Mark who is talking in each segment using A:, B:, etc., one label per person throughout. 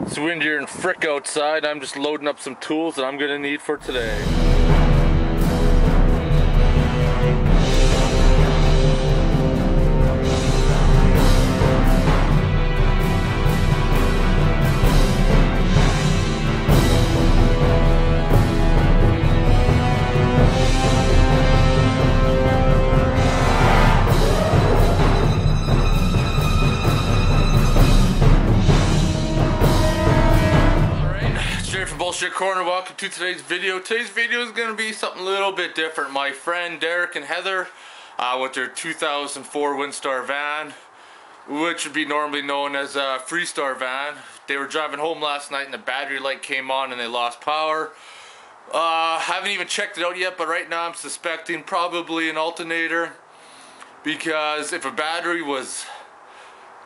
A: It's windier and frick outside. I'm just loading up some tools that I'm gonna need for today. Bullshit Corner, welcome to today's video. Today's video is going to be something a little bit different. My friend Derek and Heather with their 2004 Windstar van, which would be normally known as a Freestar van. They were driving home last night and the battery light came on and they lost power. Haven't even checked it out yet, but right now I'm suspecting probably an alternator, because if a battery was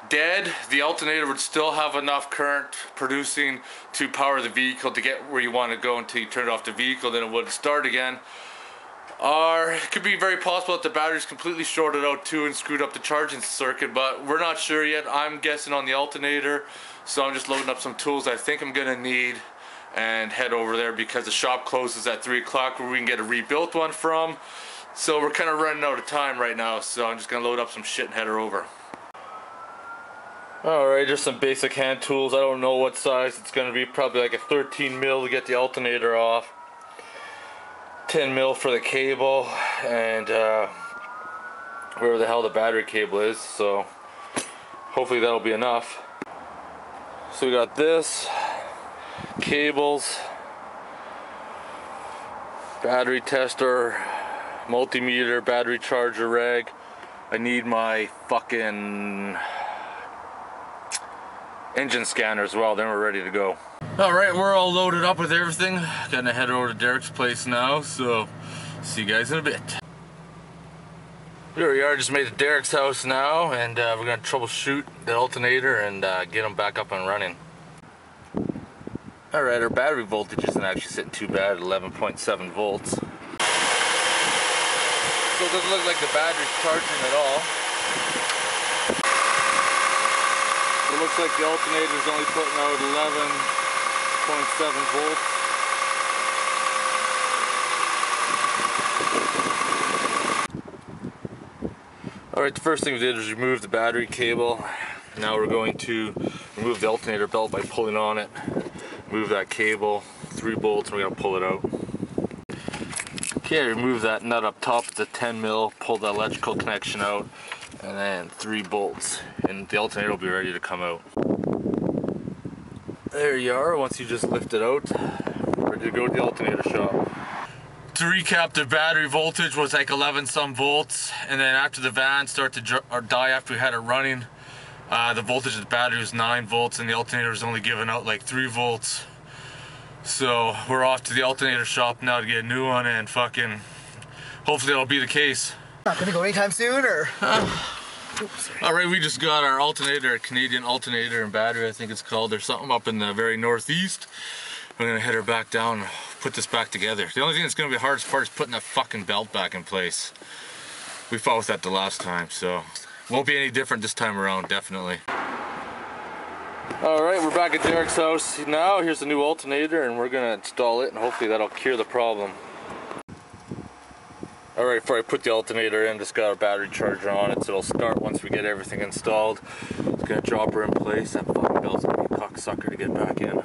A: dead, the alternator would still have enough current producing to power the vehicle to get where you want to go until you turn off the vehicle, then it wouldn't start again. Or it could be very possible that the battery's completely shorted out too and screwed up the charging circuit, but we're not sure yet. I'm guessing on the alternator, so I'm just loading up some tools I think I'm gonna need and head over there, because the shop closes at 3 o'clock where we can get a rebuilt one from. So we're kind of running out of time right now, so I'm just gonna load up some shit and head her over. Alright, just some basic hand tools. I don't know what size it's going to be. Probably like a 13 mil to get the alternator off, 10 mil for the cable, and wherever the hell the battery cable is. So hopefully that'll be enough. So we got this, cables, battery tester, multimeter, battery charger reg. I need my fucking engine scanner as well, then we're ready to go. Alright, we're all loaded up with everything. Gonna head over to Derek's place now, so see you guys in a bit. Here we are, just made it to Derek's house now, and we're gonna troubleshoot the alternator and get them back up and running. Alright, our battery voltage isn't actually sitting too bad at 11.7 volts. So it doesn't look like the battery's charging at all. It looks like the alternator is only putting out 11.7 volts. Alright, the first thing we did was remove the battery cable. Now we're going to remove the alternator belt by pulling on it. Move that cable, 3 bolts, and we're going to pull it out. Okay, remove that nut up top, it's a 10 mil, pull the electrical connection out, and then 3 bolts, and the alternator will be ready to come out. There you are. Once you just lift it out, ready to go to the alternator shop. To recap, the battery voltage was like 11 some volts, and then after the van started to die after we had it running, the voltage of the battery was 9 volts and the alternator was only giving out like 3 volts. So we're off to the alternator shop now to get a new one, and fucking hopefully that'll be the case.
B: Not gonna go anytime soon, or?
A: Alright, we just got our alternator, a Canadian alternator and battery, I think it's called. There's something up in the very northeast. We're gonna head her back down and put this back together. The only thing that's gonna be the hardest part is putting that fucking belt back in place. We fought with that the last time, so won't be any different this time around, definitely. Alright, we're back at Derek's house now. Here's the new alternator and we're gonna install it and hopefully that'll cure the problem. Alright, before I put the alternator in, just got a battery charger on it, so it'll start once we get everything installed. It's gonna drop her in place. That fucking belt's gonna be a cocksucker to get back in.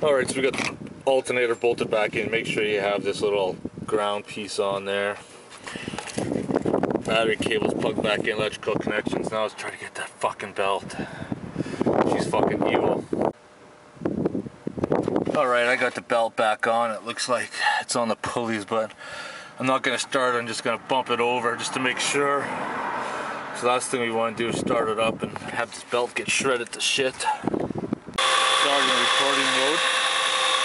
A: Alright, so we got the alternator bolted back in. Make sure you have this little ground piece on there. Battery cable's plugged back in, electrical connections. Now let's try to get that fucking belt. She's fucking evil. Alright, I got the belt back on. It looks like it's on the pulleys, but I'm not going to start it. I'm just going to bump it over just to make sure. So the last thing we want to do is start it up and have this belt get shredded to shit. Starting recording mode.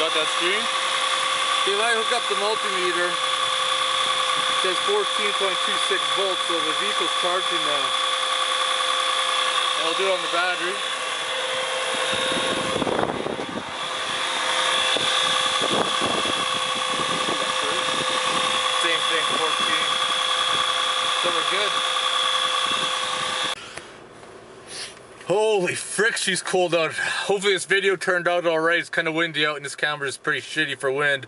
A: Got that screen? Okay, if I hook up the multimeter, it says 14.26 volts, so the vehicle's charging now. I'll do it on the battery. Same thing, 14. So we're good. Holy frick, she's cold out. Hopefully this video turned out alright. It's kind of windy out and this camera is pretty shitty for wind.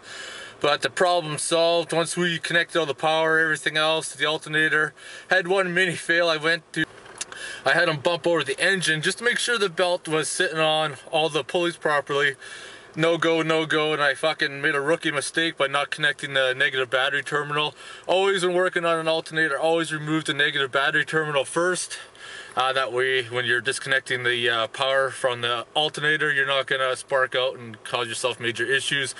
A: But the problem solved. Once we connected all the power, everything else to the alternator. Had one mini fail. I had him bump over the engine just to make sure the belt was sitting on all the pulleys properly. No go, and I fucking made a rookie mistake by not connecting the negative battery terminal. Always when working on an alternator, always remove the negative battery terminal first. That way, when you're disconnecting the power from the alternator, you're not gonna spark out and cause yourself major issues.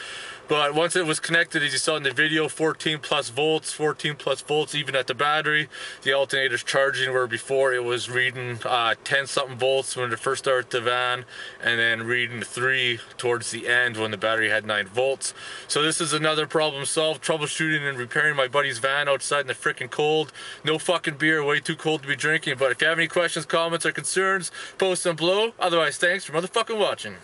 A: But once it was connected, as you saw in the video, 14 plus volts, even at the battery. The alternator's charging, where before it was reading 10 something volts when it first started the van, and then reading 3 towards the end when the battery had 9 volts. So this is another problem solved. Troubleshooting and repairing my buddy's van outside in the freaking cold. No fucking beer, way too cold to be drinking. But if you have any questions, comments, or concerns, post them below. Otherwise, thanks for motherfucking watching.